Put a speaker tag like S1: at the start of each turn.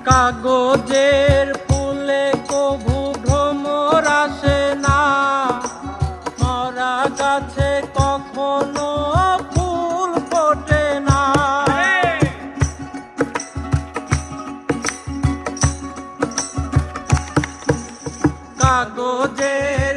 S1: কাগজের ফুলে কভু ভ্রমর আসে না, মরা গাছে কখনো ফুল ফোটে না। কাগজের